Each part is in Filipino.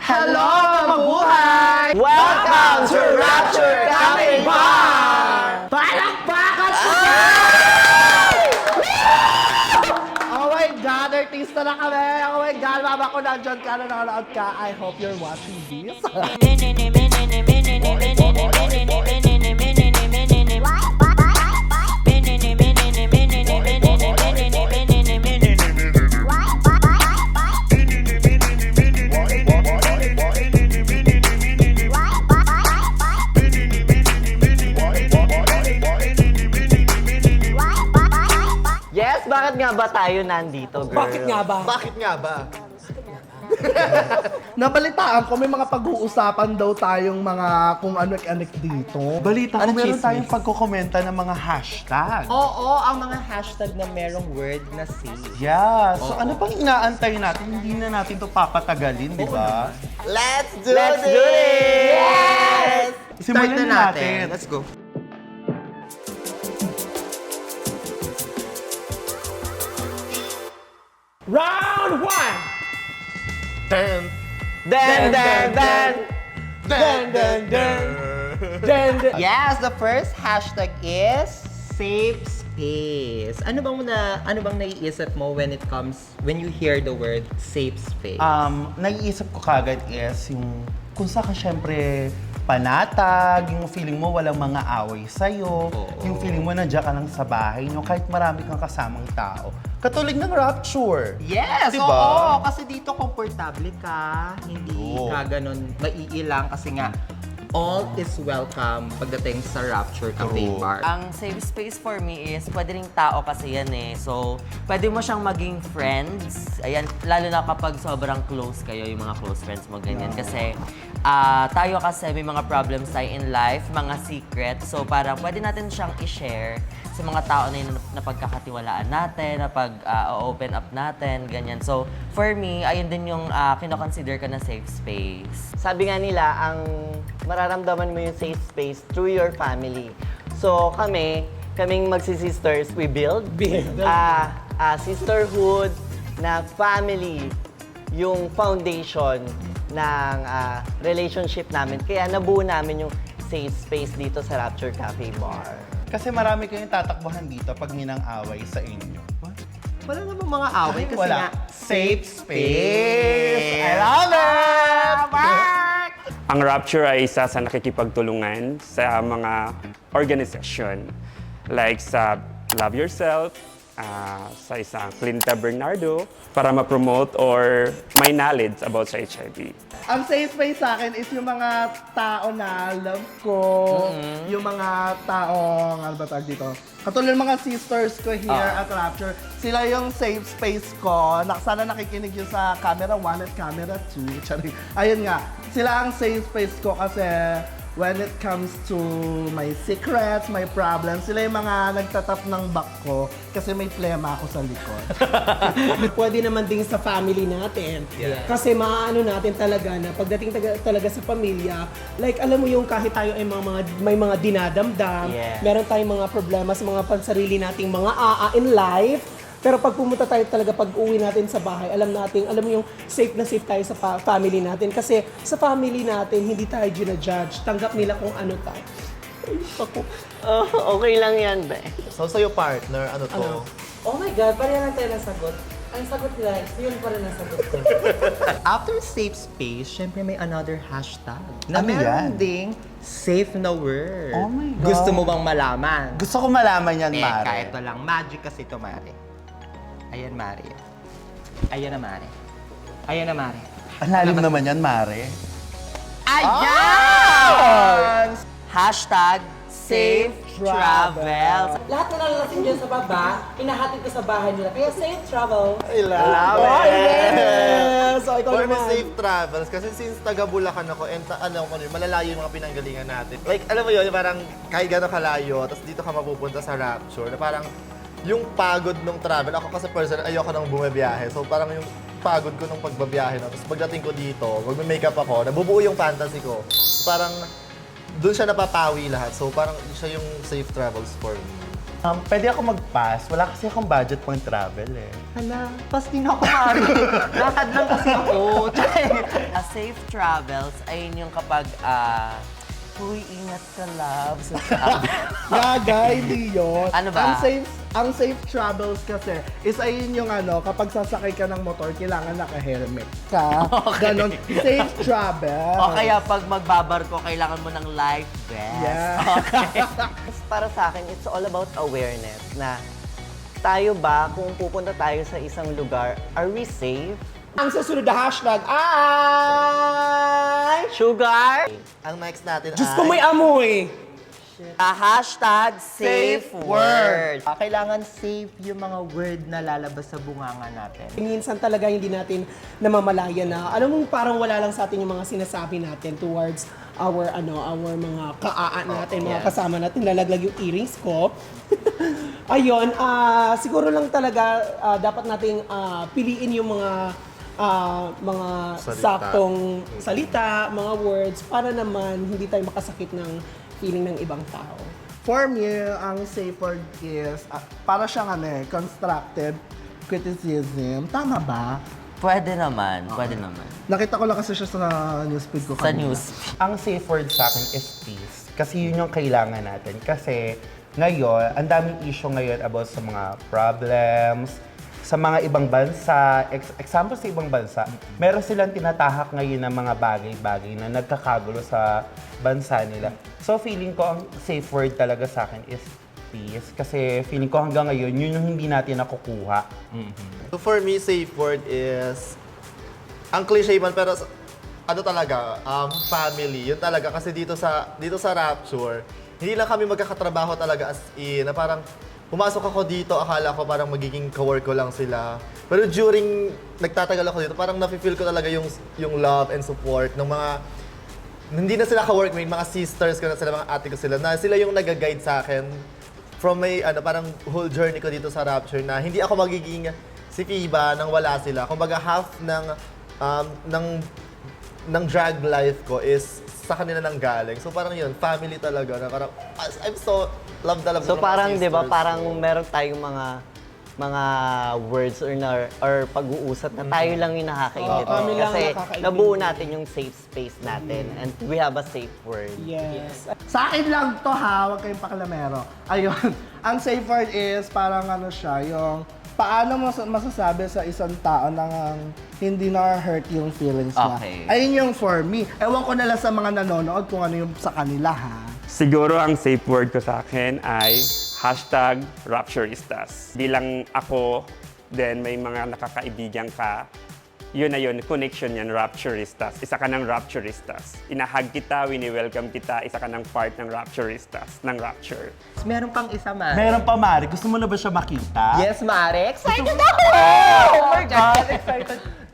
Hello, mabuhay! Welcome to Rapture Cafe Bar! Palakpakan po! Oh my God, artista na kami! Oh my God, mama ko nandiyan ka, nanonood ka. I hope you're watching this. Yes, bakit nga ba tayo nandito, girl? Bakit nga ba? Bakit nga ba? Nabalitaan ko, may mga pag-uusapan daw tayong mga kung ano-anik dito. Balita Ano ko meron chismis? tayong pagkukomenta ng mga hashtag. Oo, ang mga hashtag na merong word na save. Yeah. So ano pang inaantay natin? Hindi na natin to papatagalin, di ba? Let's do this! Yes! Simulan na natin. Let's go. Round 1! Ten. Dan, dan, dan! Dun, dun, dun. Dun, dun. Yes, the first hashtag is safe space. Ano bang naiisip mo when you hear the word safe space? Naiisip ko kagad is yung kung saan ka syempre panatag, yung feeling mo walang mga away sa'yo, yung feeling mo nandiyan ka lang sa bahay nyo kahit marami kang kasamang tao. Katulad ng Rapture. Yes, Diba? oo. Kasi dito komportable ka, hindi Oo. ka ganun maiilang kasi nga all is welcome pagdating sa Rapture Cafe True. Bar. Ang safe space for me is pwede ring tao kasi yan eh. So, pwede mo siyang maging friends. Ayan, lalo na kapag sobrang close kayo, yung mga close friends mo, ganyan. Kasi tayo kasi may mga problems tayo in life, mga secrets. So, parang pwede natin siyang i-share sa mga tao na yun na pagkakatiwalaan natin, na pag-open up natin, ganyan. So, for me, ayun din yung kinoconsider ko na safe space. Sabi nga nila, ang mararamdaman mo yung safe space through your family. So, kaming magsisisters, we build a sisterhood na family, yung foundation ng relationship namin. Kaya nabuo namin yung safe space dito sa Rapture Cafe Bar. Kasi marami kayong tatakbuhan dito pag minang away sa inyo. Wala namang mga away kasi Wala. nga Safe space. I love it! Ang Rapture ay isa sa nakikipagtulungan sa mga organisasyon like sa Love Yourself, sa isang Clinta Bernardo para ma-promote or may knowledge about sa HIV. Ang safe space sa akin is yung mga tao na love ko, yung mga taong, ano ba tawag dito? Katulad ng mga sisters ko here at Rapture, sila yung safe space ko. Sana nakikinig yun sa camera 1 at camera 2. Charing. Ayun nga, sila ang safe space ko kasi when it comes to my secrets, my problems, sila yung mga nagtatap ng back ko kasi may plema ako sa likod. Pwede naman din sa family natin. Kasi maaano natin talaga na pagdating talaga sa pamilya, like alam mo yung kahit tayo ay may mga dinadamdam, Yes. meron tayong mga problema sa mga pansarili nating mga in life, pero pag pumunta tayo talaga, pag uwi natin sa bahay, alam mo yung safe na safe tayo sa family natin. Kasi sa family natin, hindi tayo ginajudge. Tanggap nila kung ano tayo. Ay, ako. Okay lang yan, be. So sa'yo partner, ano to? Oh my God, pareha lang tayo nasagot. Ang sagot nila, yun pa rin nasagot ko. After safe space, syempre may another hashtag. Na Ano meron yan? ding safe na word. Oh my God. Gusto mo bang malaman? Gusto ko malaman yan, Mare. Teka, ito lang. Magic kasi ito, Mare. Ayan, Mare. Ayan na, Mare. Ayan na, Mare. Ang lalim naman yan, Mare. Ayan! Hashtag safe travel. Lahat na nalalasing dyan sa baba, inahatid ko sa bahay nila. Kaya safe travel. I love Yes! So, ikaw For me, naman. safe travels. Kasi since taga Bulacan ako, and malalayo yung mga pinanggalingan natin. Like, alam mo yun, parang kahit gano'n kalayo, tapos dito ka mapupunta sa Rapture, na parang yung pagod nung travel, ako kasi personal, ayoko nang bumabiyahe. So parang yung pagod ko nung pagbabiyahe, no? Tapos pagdating ko dito, magme-makeup ako, nabubuo yung fantasy ko. Parang doon siya napapawi lahat. So parang siya yung safe travels for me. Pwede ako mag-pass. Wala kasi akong budget pang travel eh. Hala, pas din ako maaari. Lakad lang kasi ako. Safe travels, ayun yung kapag, huy, ingat ka, love. Sa Gaga, hindi yun. Ano ba? Ang safe travels kasi is ayun yung kapag sasakay ka ng motor, kailangan naka-helmet ka. Ganon. Safe travel. O kaya pag magbabarko, kailangan mo ng life vest. Yeah. Para sa akin, it's all about awareness na tayo ba, kung pupunta tayo sa isang lugar, are we safe? Ang susunod na hashtag ay... Sugar? Ang next natin Diyos ko, may amoy! Hashtag safe word. Kailangan safe yung mga word na lalabas sa bunganga natin. Minsan talaga hindi natin namamalayan na, alam mo, parang wala lang sa atin yung mga sinasabi natin towards our mga kaa natin, mga kasama natin. Lalaglag yung earrings ko. Ayun, siguro lang talaga dapat nating piliin yung mga saktong salita, mga words, para naman hindi tayo makasakit ng feeling ng ibang tao. For me, ang safe word is, para siyang constructive criticism. Tama ba? Pwede naman, pwede naman. Nakita ko lang kasi siya sa newsfeed ko Sa kanina. news. Ang safe word sa akin is peace. Kasi yun yung kailangan natin. Kasi ngayon, ang daming issue ngayon about sa mga problems, sa mga ibang bansa, example sa ibang bansa, meron silang tinatahak ngayon ng mga bagay-bagay na nagkakagulo sa bansa nila. So feeling ko ang safe word talaga sa akin is peace. Kasi feeling ko hanggang ngayon, yun yung hindi natin nakukuha. So for me, safe word is, ang cliche man, pero talaga, family. Yun talaga, kasi dito sa Rapture, hindi lang kami magkakatrabaho talaga as in, na parang pumasok ako dito, akala ko parang magiging kawork ko lang sila. Pero during nagtatagal ako dito, parang nafe-feel ko talaga yung love and support ng mga, hindi na sila ka-workmate, mga sisters ko na sila, mga ate ko sila, na sila yung nag-guide sa akin from my, parang whole journey ko dito sa Rapture, na hindi ako magiging si Fiba nang wala sila. Kumbaga, half ng drag life ko is sa kanila nang galing. So parang yun, family talaga, na parang, I'm so love na love So ko ng mga parang, di ba, sisters parang ko. meron tayong mga words or pag-uusap na tayo lang yung nakakaintindi. kami lang Kasi nakakaintindi. nabuo natin yung safe space natin and we have a safe word. Yes. Sa akin lang to ha, huwag kayong pakilamero. Ayun, ang safe word is parang siya, yung paano mo masasabi sa isang tao na hindi na-hurt yung feelings niya. Okay. Ayun yung for me. Ewan ko na lang sa mga nanonood kung ano yung sa kanila ha. Siguro ang safe word ko sa akin ay hashtag Rapturistas. Bilang ako, then may mga nakakaibigan ka, yun na yun, connection yan, Rapturistas. Isa ka ng Rapturistas. Inahag kita, wini-welcome kita, isa ka ng part ng Rapturistas, ng Rapture. Meron pang isa, Mare. Meron pa, Mari. Gusto mo na ba siya makita? Yes, Mare. Excited ako! Oh my God!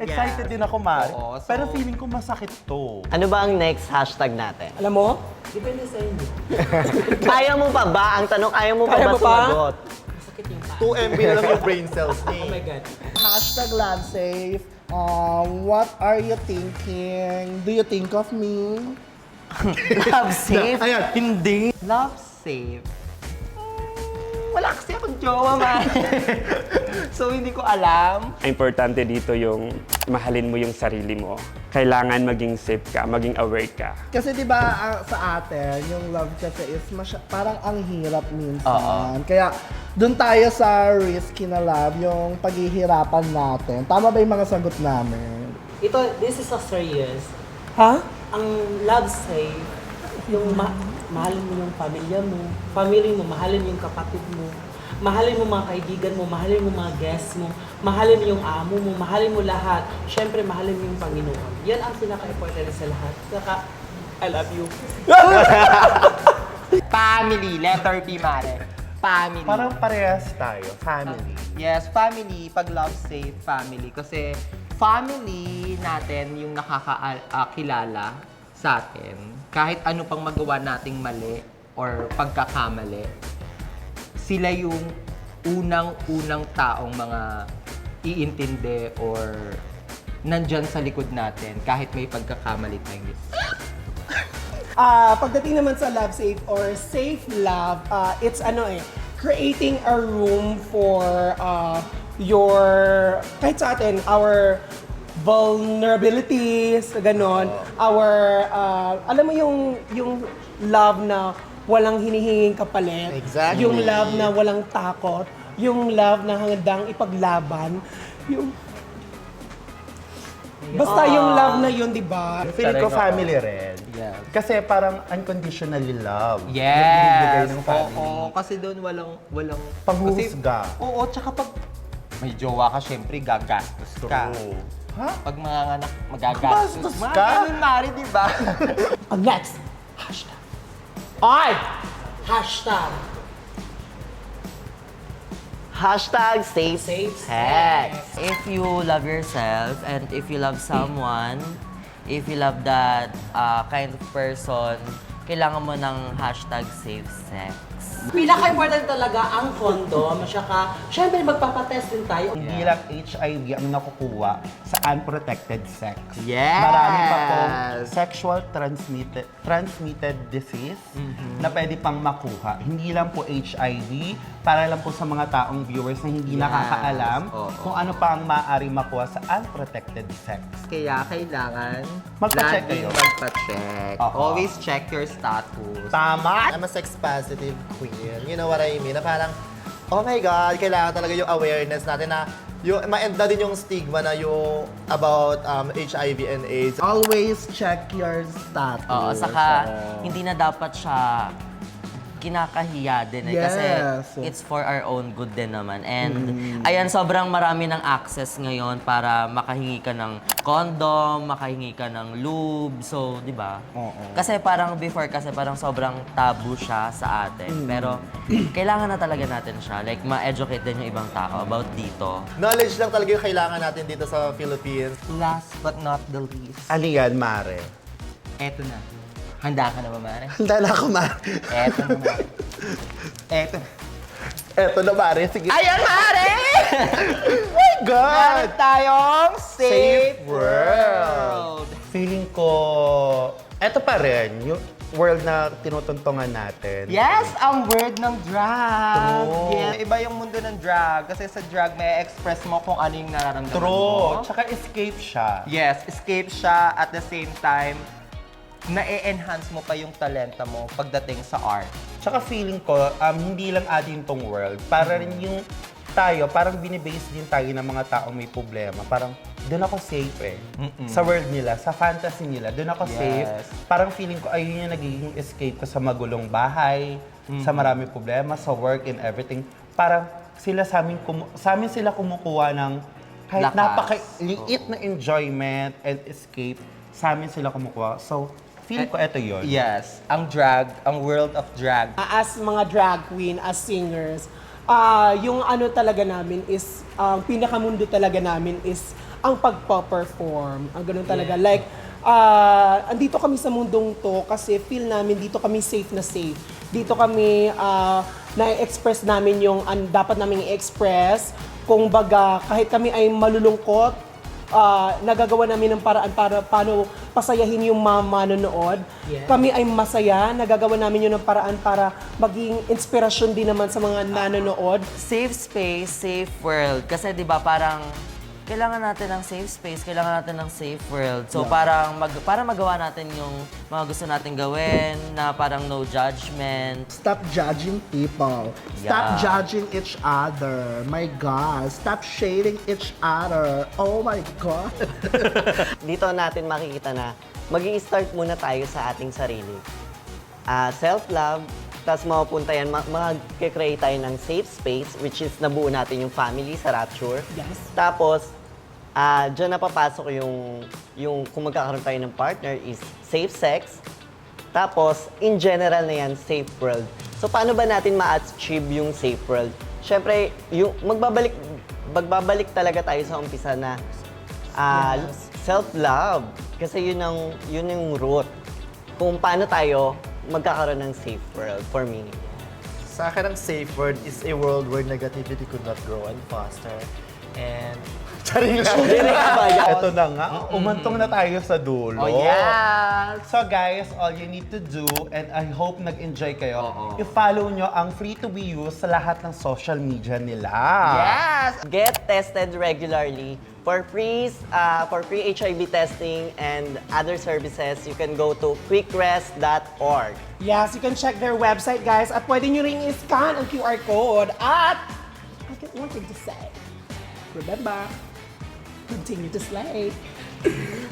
Excited din ako, Mari. Oo, so- Pero feeling ko masakit to. Ano ba ang next hashtag natin? Alam mo? Kaya mo pa ba? Ang tanong, kaya mo pa Kaya ba mo pa? sumagot? 2 MB na lang yung brain cells niya. Hashtag love safe. What are you thinking? Do you think of me? Love safe? Ayan. Hindi. Love safe? Wala kasi akong jowa, Mare. So, hindi ko alam. Ang importante dito yung mahalin mo yung sarili mo. Kailangan maging safe ka, maging aware ka. Kasi di ba sa atin, yung love kasi is parang ang hirap minsan. Kaya doon tayo sa risky na love, yung paghihirapan natin. Tama ba yung mga sagot namin? This is a serious. Ha? Ang love safe, yung mahalin mo yung pamilya mo, mahalin mo yung kapatid mo, mahalin mo mga kaibigan mo, mahalin mo mga guests mo, mahalin mo yung amo mo, mahalin mo lahat. Siyempre, mahalin mo yung Panginoon. Yan ang pinaka-important sa lahat. Saka, I love you. Family. Letter P, Mare. Family. Parang parehas tayo. Family. Yes, family. Pag love safe, family. Kasi family natin yung nakakakilala sa atin. Kahit ano pang magawa nating mali or pagkakamali, sila yung unang-unang taong mga iintindi or nandyan sa likod natin kahit may pagkakamali tayong Pagdating naman sa love safe or safe love, it's creating a room for your, kahit sa atin, our vulnerabilities, ganon. Our, alam mo yung love na walang hinihinging kapalit. Exactly. Yung love na walang takot. Yung love na handang ipaglaban. Yung... Basta yung love na yun, di ba? Feeling ko Talaga. family rin. Yes. Kasi parang unconditionally love. Yung Yes! binibigay ng family. Oo, kasi doon walang... Panghuhusga. Kasi- Oo, tsaka pag may jowa ka, syempre gagastos ka. True. Ha? Pag mga anak, magagastos. Gastos Mga ka? ganun, Mari, di ba? Ang next, hashtag. Ay! Hashtag. Hashtag safe sex. If you love yourself and if you love someone, if you love that kind of person, kailangan mo ng hashtag safe sex. Pinaka-important talaga ang condom, saka syempre magpapatest din tayo. Hindi lang HIV ang nakukuha sa unprotected sex. Yes! Marami pa pong sexual transmitted disease na pwede pang makuha. Hindi lang po HIV, para lang po sa mga taong viewers na hindi nakakaalam Oo. kung ano pa ang maaari makuha sa unprotected sex. Kaya kailangan Magpa-check laging kayo. magpa-check. Oo. Always check your status. Tama? I'm a sex positive queen. You know what I mean? Na parang, oh my God, kailangan talaga yung awareness natin na yung ma-end na din yung stigma na yung about HIV and AIDS. Always check your status. Oo, saka hindi na dapat siya kinakahiya din eh. Kasi Yes. it's for our own good din naman. And ayan, sobrang marami ng access ngayon para makahingi ka ng condom, makahingi ka ng lube. So, di ba? Kasi parang before, kasi parang sobrang tabu siya sa atin. Pero kailangan na talaga natin siya. Like, ma-educate din yung ibang tao about dito. Knowledge lang talaga yung kailangan natin dito sa Philippines. Last but not the least, Ano yan, Mare? eto na. Handa ka na ba, Mare? Handa na ako, Mare. Eto na, Mare. Eto na. Eto na, Mare. Sige. Ayan, Mare! my God! Meron tayong Safe World. Feeling ko, eto pa rin, yung world na tinutuntungan natin. Yes, ang word ng drag. True. Yes, iba yung mundo ng drag. Kasi sa drag, may express mo kung ano yung nararamdaman mo. True. Tsaka escape siya. Yes, escape siya at the same time, na-enhance mo pa yung talenta mo pagdating sa art. Tsaka feeling ko, hindi lang atin tong world. Para rin yung tayo, parang binibase din tayo ng mga taong may problema. Parang, doon ako safe eh. Sa world nila, sa fantasy nila, doon ako safe. Parang feeling ko, ayun yung nagiging escape ko sa magulong bahay, sa marami problema, sa work and everything. Parang sila sa amin sila kumukuha ng kahit Lakas. napakaliit na enjoyment and escape, sa amin sila kumukuha. So, feeling ko eto yun. Yes, ang drag, ang world of drag. As mga drag queen, as singers, yung ano talaga namin is, pinakamundo talaga namin is ang pagpa-perform. Ang ganun talaga. Like, andito kami sa mundong to kasi feel namin dito kami safe na safe. Dito kami na-express namin yung dapat namin i-express. Kung baga, kahit kami ay malulungkot, nagagawa namin ng paraan para paano pasayahin yung mga manonood. Yes. Kami ay masaya, nagagawa namin yun ng paraan para maging inspirasyon din naman sa mga nanonood. Safe space, safe world. Kasi di ba parang kailangan natin ng safe space, kailangan natin ng safe world. So parang para magawa natin yung mga gusto natin gawin na parang no judgment. Stop judging people. Stop Yeah. judging each other. My God. Stop shading each other. Oh my God. Dito natin makikita na mag-i-start muna tayo sa ating sarili. Self-love, tapos mapupunta yan, mag-create tayo ng safe space, which is nabuo natin yung family sa Rapture. Yes. Tapos, dyan na papasok yung kung magkakaroon tayo ng partner is safe sex. Tapos, in general na yan, safe world. So, paano ba natin ma-achieve yung safe world? Siyempre, yung magbabalik talaga tayo sa umpisa na self-love. Kasi yun yung root. Kung paano tayo magkakaroon ng safe world for me. Sa akin, ang safe word is a world where negativity could not grow and foster. And Sarili lang. Ito na nga, umantong na tayo sa dulo. Oh, yeah. So guys, all you need to do, and I hope nag-enjoy kayo, i-follow nyo ang free to be used sa lahat ng social media nila. Yes! Get tested regularly. For free HIV testing and other services, you can go to quickrest.org. Yes, you can check their website, guys. At pwede nyo ring i-scan ang QR code. At, I got one thing to say. Remember, continue to slay.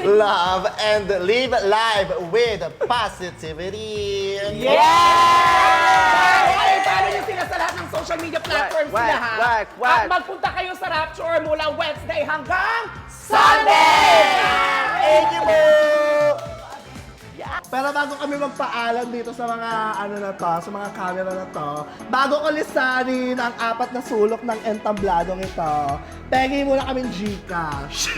Love and live life with positivity. Ay, follow nyo sila sa lahat ng social media platforms Wag, nila, ha? wag, wag. At magpunta kayo sa Rapture mula Wednesday hanggang Sunday! Thank you po! Pero bago kami magpaalam dito sa mga ano na to, sa mga camera na to, bago ko lisanin ang 4 na sulok ng entabladong ito, pengi muna kaming Gcash.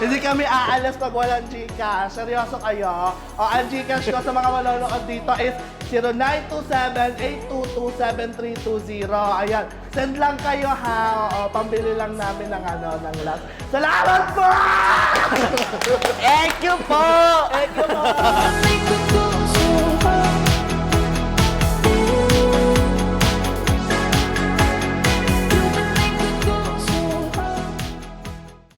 Hindi kami aalis pag walang Gcash. Seryoso kayo? O, ang Gcash ko sa mga manonood dito is 0927-822-7320. Ayan, send lang kayo ha. O, pambili lang namin ng ng last. Salamat po! Thank you po! Thank you po!